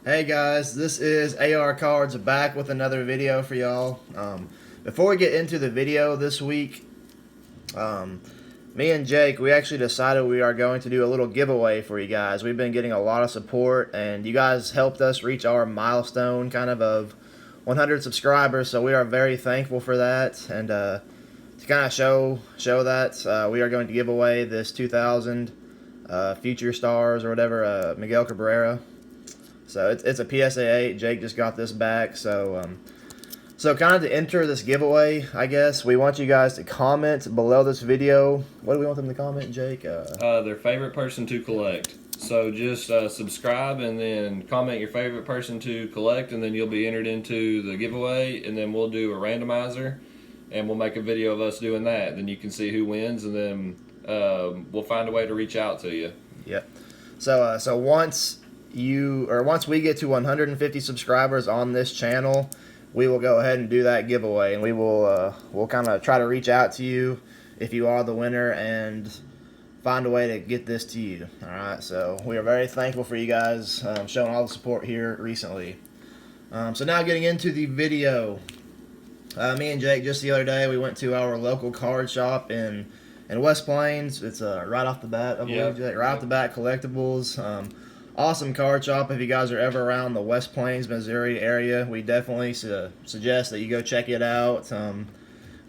Hey guys, this is AR Cards back with another video for y'all. Before we get into the video this week, me and Jake, we actually decided we are going to do a little giveaway for you guys. We've been getting a lot of support, and you guys helped us reach our milestone of 100 subscribers, so we are very thankful for that. And to kind of show that, we are going to give away this 2000 Future Stars or whatever, Miguel Cabrera. So it's a PSA 8. Jake just got this back. So kind of to enter this giveaway, I guess, we want you guys to comment below this video. What do we want them to comment, Jake? Their favorite person to collect. So just subscribe and then comment your favorite person to collect, and then you'll be entered into the giveaway, and then we'll do a randomizer, and we'll make a video of us doing that. Then you can see who wins, and then we'll find a way to reach out to you. Yep. So once we get to 150 subscribers on this channel, we will go ahead and do that giveaway, and we'll kind of try to reach out to you if you are the winner and find a way to get this to you. All right. So we are very thankful for you guys showing all the support here recently. So now getting into the video, me and Jake just the other day we went to our local card shop in West Plains. It's right off the bat, I believe, Jake. Right off the bat, Collectibles. Awesome card shop. If you guys are ever around the West Plains, Missouri area, we definitely suggest that you go check it out.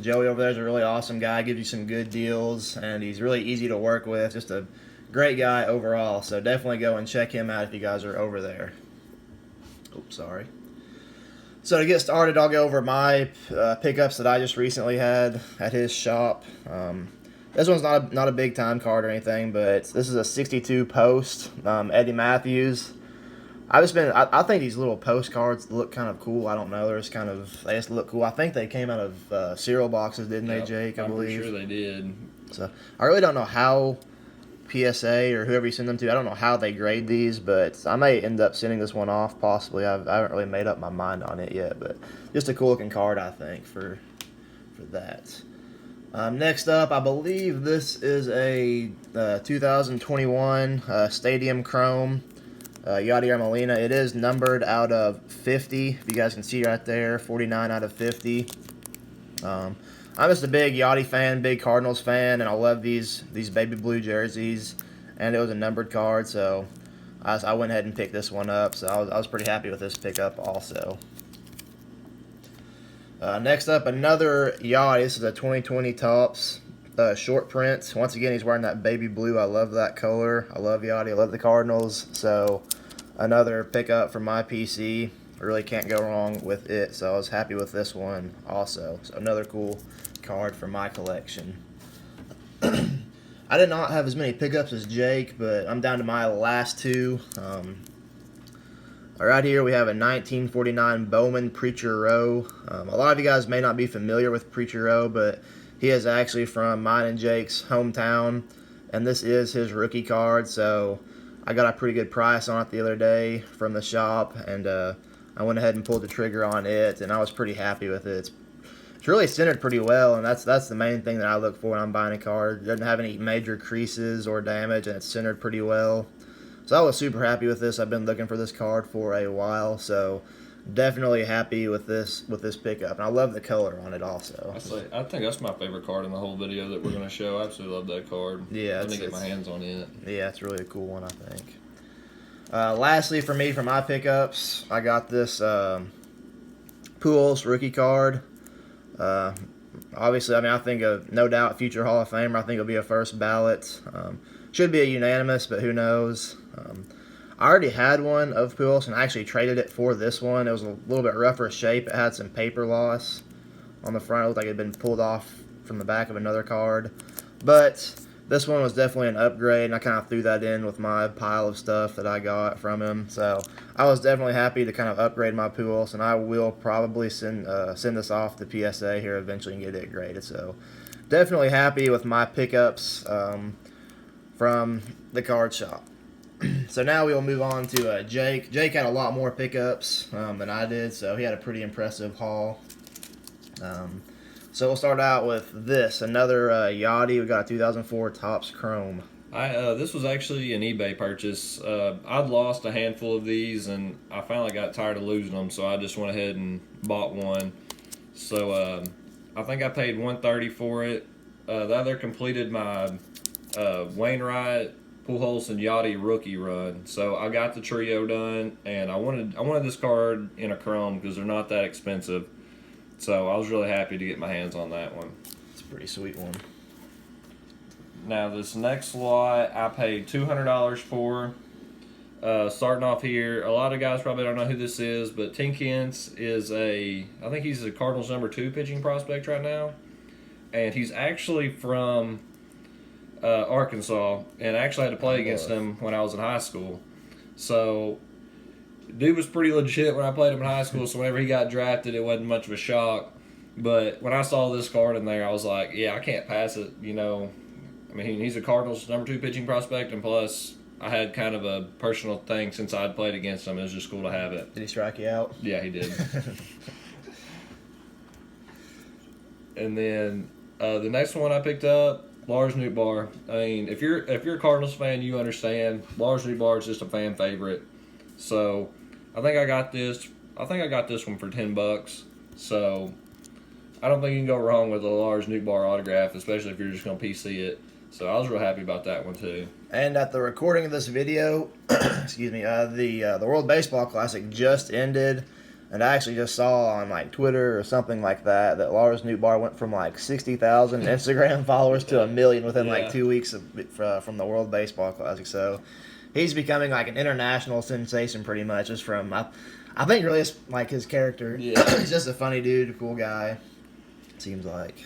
Joey over there is a really awesome guy, gives you some good deals, and he's really easy to work with. Just a great guy overall, so definitely go and check him out if you guys are over there. Oops, sorry. So to get started, I'll go over my pickups that I just recently had at his shop. This one's not a big time card or anything, but this is a 62 post, Eddie Matthews. I think these little postcards look kind of cool. I don't know, they just look cool. I think they came out of cereal boxes, didn't they, Jake? I believe. I'm sure they did. So I really don't know how PSA or whoever you send them to, I don't know how they grade these, but I may end up sending this one off possibly. I haven't really made up my mind on it yet, but just a cool looking card, I think, for that. Next up, I believe this is a 2021 Stadium Chrome Yadier Molina. It is numbered out of 50. If you guys can see right there, 49 out of 50. I'm just a big Yachty fan, big Cardinals fan, and I love these baby blue jerseys. And it was a numbered card, so I went ahead and picked this one up. So I was pretty happy with this pickup also. Next up, another Yachty. This is a 2020 Topps short print. Once again, he's wearing that baby blue. I love that color. I love Yachty. I love the Cardinals. So another pickup from my PC. I really can't go wrong with it. So I was happy with this one also. So another cool card for my collection. I did not have as many pickups as Jake, but I'm down to my last two. Right here we have a 1949 Bowman Preacher Row. A lot of you guys may not be familiar with Preacher Row, but he is actually from mine and Jake's hometown, and this is his rookie card, so I got a pretty good price on it the other day from the shop, and I went ahead and pulled the trigger on it, and I was pretty happy with it. It's really centered pretty well, and that's the main thing that I look for when I'm buying a card. It doesn't have any major creases or damage, and it's centered pretty well. So I was super happy with this. I've been looking for this card for a while, so definitely happy with this pickup. And I love the color on it also. I think that's my favorite card in the whole video that we're going to show. I absolutely love that card. Yeah, let me get my hands on it. Yeah, it's really a cool one, I think. Lastly, for me, for my pickups, I got this Pujols rookie card. Obviously, I think no doubt future Hall of Famer. I think it'll be a first ballot. Should be a unanimous, but who knows. I already had one of Pujols, and I actually traded it for this one. It was a little bit rougher shape. It had some paper loss on the front. It looked like it had been pulled off from the back of another card. But this one was definitely an upgrade, and I kind of threw that in with my pile of stuff that I got from him. So I was definitely happy to kind of upgrade my Pujols, and I will probably send this off to PSA here eventually and get it graded. So definitely happy with my pickups from the card shop. So now we will move on to Jake. Jake had a lot more pickups than I did, so he had a pretty impressive haul. So we'll start out with this, another Yachty. We got a 2004 Topps Chrome This was actually an eBay purchase. I'd lost a handful of these, and I finally got tired of losing them, so I just went ahead and bought one. So I think I paid $130 for it. The other completed my Wainwright, Pujols, and Yachty rookie run. So I got the trio done, and I wanted this card in a chrome because they're not that expensive. So I was really happy to get my hands on that one. It's a pretty sweet one. Now this next lot I paid $200 for. Starting off here, a lot of guys probably don't know who this is, but Tinkins is I think he's the Cardinals #2 pitching prospect right now, and he's actually from Arkansas, and I actually had to play against him when I was in high school. So dude was pretty legit when I played him in high school, so whenever he got drafted, it wasn't much of a shock. But when I saw this card in there, I was like, yeah, I can't pass it, you know. I mean, he's a Cardinals #2 pitching prospect, and plus, I had kind of a personal thing since I'd played against him. It was just cool to have it. Did he strike you out? Yeah, he did. And then the next one I picked up, Lars Nootbaar. I mean, if you're a Cardinals fan, you understand. Lars Nootbaar is just a fan favorite. So I think I got this. I think I got this one for $10. So I don't think you can go wrong with a Lars Nootbaar autograph, especially if you're just gonna PC it. So I was real happy about that one too. And at the recording of this video, excuse me, the World Baseball Classic just ended, and I actually just saw on like Twitter or something like that Lars Nootbaar went from like 60,000 Instagram followers to 1 million within like 2 weeks from the World Baseball Classic. So he's becoming like an international sensation pretty much, just from I think really it's like his character. Yeah. He's just a funny dude, a cool guy. Seems like.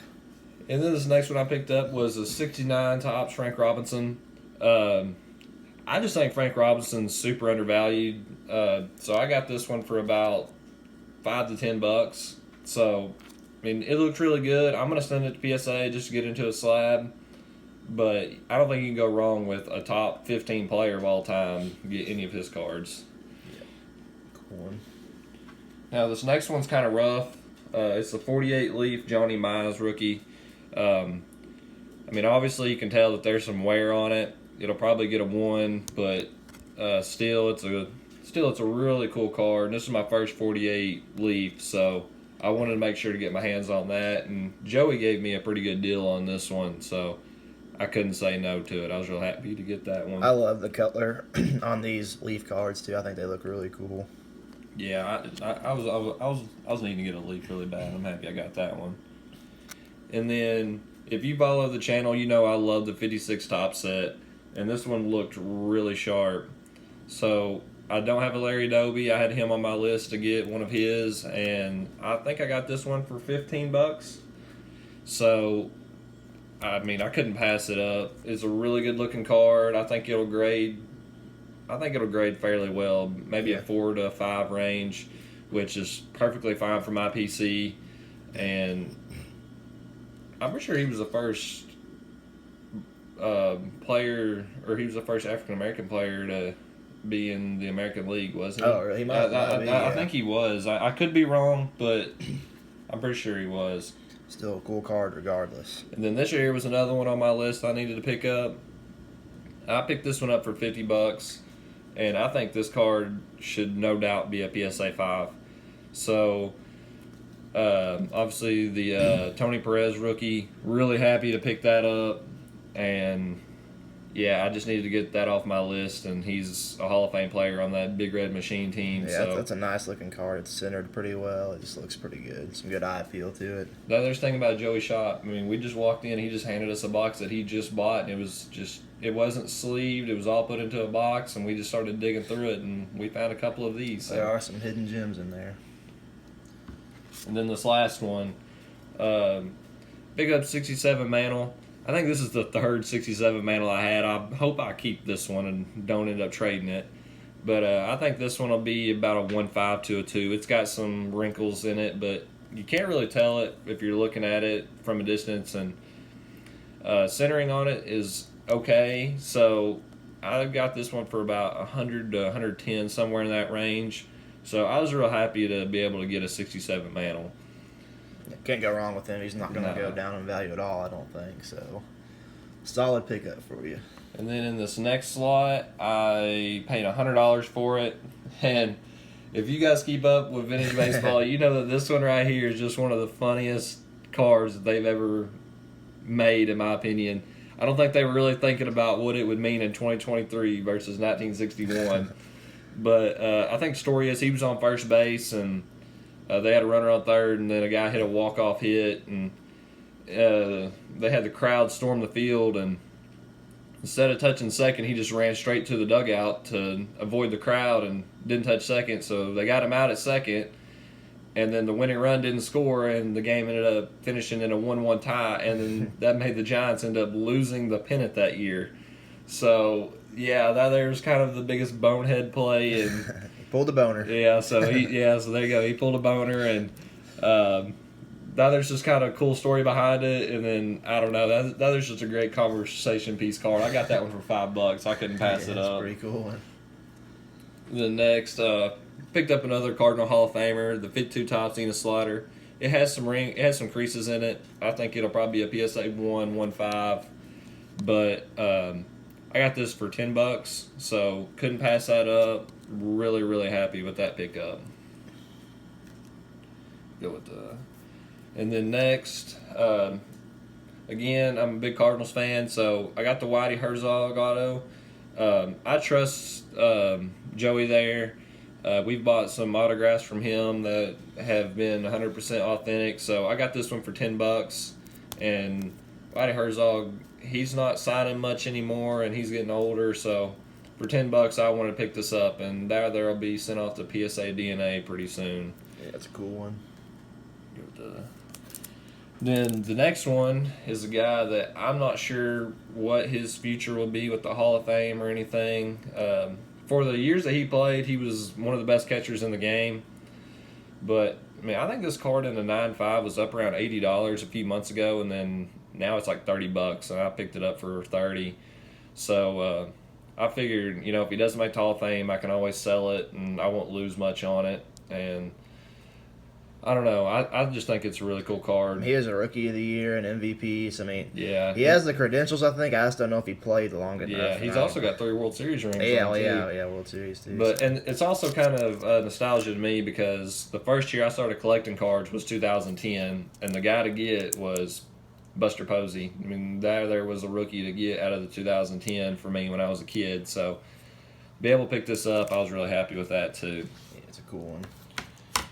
And then this next one I picked up was a 69 Topps Frank Robinson. I just think Frank Robinson's super undervalued. So I got this one for about $5 to $10. So, I mean, it looks really good. I'm going to send it to PSA just to get into a slab. But I don't think you can go wrong with a top 15 player of all time get any of his cards. Yeah. Cool one. Now, this next one's kind of rough. It's a 48 leaf Johnny Mize rookie. I mean, obviously you can tell that there's some wear on it. It'll probably get a 1, but still it's a really cool card. And this is my first 48 leaf, so I wanted to make sure to get my hands on that. And Joey gave me a pretty good deal on this one, so I couldn't say no to it. I was real happy to get that one. I love the color on these leaf cards too. I think they look really cool. Yeah, I was needing to get a leaf really bad. I'm happy I got that one. And then, if you follow the channel, you know I love the 56 top set. And this one looked really sharp. So, I don't have a Larry Doby. I had him on my list to get one of his. And I think I got this one for $15. So, I mean, I couldn't pass it up. It's a really good looking card. I think it'll grade fairly well. Maybe a 4 to 5 range, which is perfectly fine for my PC. And I'm pretty sure he was the first player, or he was the first African American player to be in the American League, wasn't he? Oh, really? He might I think he was. I could be wrong, but I'm pretty sure he was. Still a cool card regardless. And then this year was another one on my list I needed to pick up. I picked this one up for $50, and I think this card should no doubt be a PSA 5. So, obviously the Tony Perez rookie, really happy to pick that up, and yeah, I just needed to get that off my list, and he's a Hall of Fame player on that Big Red Machine team. Yeah, so that's a nice looking card. It's centered pretty well. It just looks pretty good. Some good eye feel to it. The other thing about Joey Shop, I mean, we just walked in, he just handed us a box that he just bought, and it wasn't sleeved, it was all put into a box, and we just started digging through it, and we found a couple of these. So. There are some hidden gems in there. And then this last one, pick up 67 Mantle. I think this is the third 67 Mantle I had. I hope I keep this one and don't end up trading it. But I think this one will be about a 1.5 to a 2. It's got some wrinkles in it, but you can't really tell it if you're looking at it from a distance. And centering on it is okay. So I got this one for about 100 to 110, somewhere in that range. So I was real happy to be able to get a 67 Mantle. Can't go wrong with him. He's not going to go down in value at all, I don't think. So Solid pickup for you. And then in this next slot, I paid $100 for it. And if you guys keep up with vintage baseball, you know that this one right here is just one of the funniest cards that they've ever made, in my opinion. I don't think they were really thinking about what it would mean in 2023 versus 1961. But I think the story is he was on first base, and they had a runner on third, and then a guy hit a walk-off hit, and they had the crowd storm the field, and instead of touching second, he just ran straight to the dugout to avoid the crowd and didn't touch second. So they got him out at second, and then the winning run didn't score, and the game ended up finishing in a 1-1 tie, and then that made the Giants end up losing the pennant that year. So, yeah, that there's kind of the biggest bonehead play. And pulled the boner. Yeah, so there you go. He pulled a boner, and now there's just kind of a cool story behind it, and then I don't know. That there's just a great conversation piece card. I got that one for $5. I couldn't pass it up. That's pretty cool one. The next, picked up another Cardinal Hall of Famer, the 52 Topps Zenith Slider. It has some creases in it. I think it'll probably be a PSA 115, but I got this for $10, so couldn't pass that up. Really, really happy with that pickup. Go with the. And then next, again, I'm a big Cardinals fan, so I got the Whitey Herzog auto. I trust Joey there. We've bought some autographs from him that have been 100% authentic, so I got this one for $10. And Whitey Herzog, he's not signing much anymore, and he's getting older, so for $10, I want to pick this up, and there'll be sent off to PSA DNA pretty soon. Yeah, that's a cool one. Then the next one is a guy that I'm not sure what his future will be with the Hall of Fame or anything. For the years that he played, he was one of the best catchers in the game. But, I mean, I think this card in the 9.5 was up around $80 a few months ago, and then now it's like $30, and I picked it up for $30. So I figured, you know, if he doesn't make the Hall of Fame, I can always sell it, and I won't lose much on it. And I don't know. I just think it's a really cool card. He is a Rookie of the Year and MVP. So, I mean, yeah, he has the credentials, I think. I just don't know if he played long enough. Yeah, he's also got 3 World Series rings. Yeah, World Series too. But and it's also kind of nostalgia to me because the first year I started collecting cards was 2010, and the guy to get was Buster Posey. I mean, there was a rookie to get out of the 2010 for me when I was a kid. So, be able to pick this up, I was really happy with that too. Yeah, it's a cool one.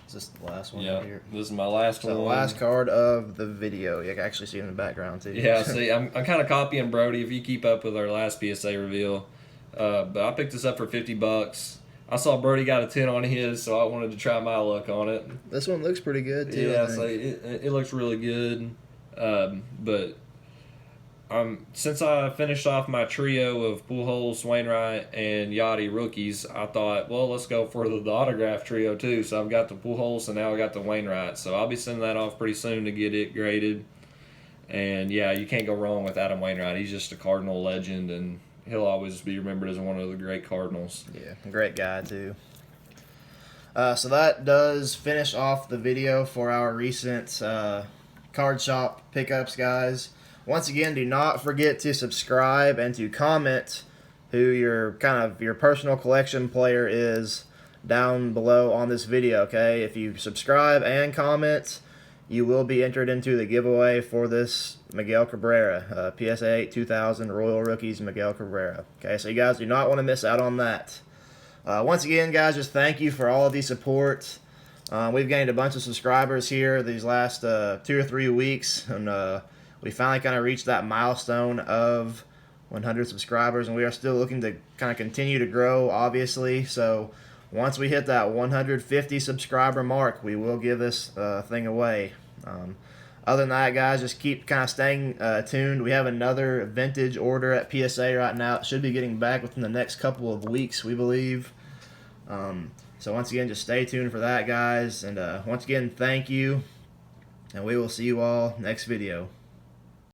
This is the last one right here. This is my last one. The last card of the video. You can actually see it in the background too. Yeah, see, I'm kind of copying Brody if you keep up with our last PSA reveal. But I picked this up for $50. I saw Brody got a 10 on his, so I wanted to try my luck on it. This one looks pretty good too. Yeah, so it looks really good. But since I finished off my trio of Pujols, Wainwright, and Yachty rookies, I thought, well, let's go for the autograph trio too. So I've got the Pujols, and now I got the Wainwright. So I'll be sending that off pretty soon to get it graded. And yeah, you can't go wrong with Adam Wainwright. He's just a Cardinal legend, and he'll always be remembered as one of the great Cardinals. Yeah, great guy too. So that does finish off the video for our recent card shop pickups, guys. Once again, do not forget to subscribe and to comment who your personal collection player is down below on this video, okay? If you subscribe and comment, you will be entered into the giveaway for this Miguel Cabrera, PSA 8 2000 Royal Rookies Miguel Cabrera. Okay, so you guys do not want to miss out on that. Once again, guys, just thank you for all of the support. We've gained a bunch of subscribers here these last 2 or 3 weeks, and we finally kind of reached that milestone of 100 subscribers, and we are still looking to kind of continue to grow, obviously. So once we hit that 150 subscriber mark, we will give this thing away. Other than that, guys, just keep kind of staying tuned. We have another vintage order at PSA right now. It should be getting back within the next couple of weeks, we believe. So once again, just stay tuned for that, guys. And once again, thank you, and we will see you all next video.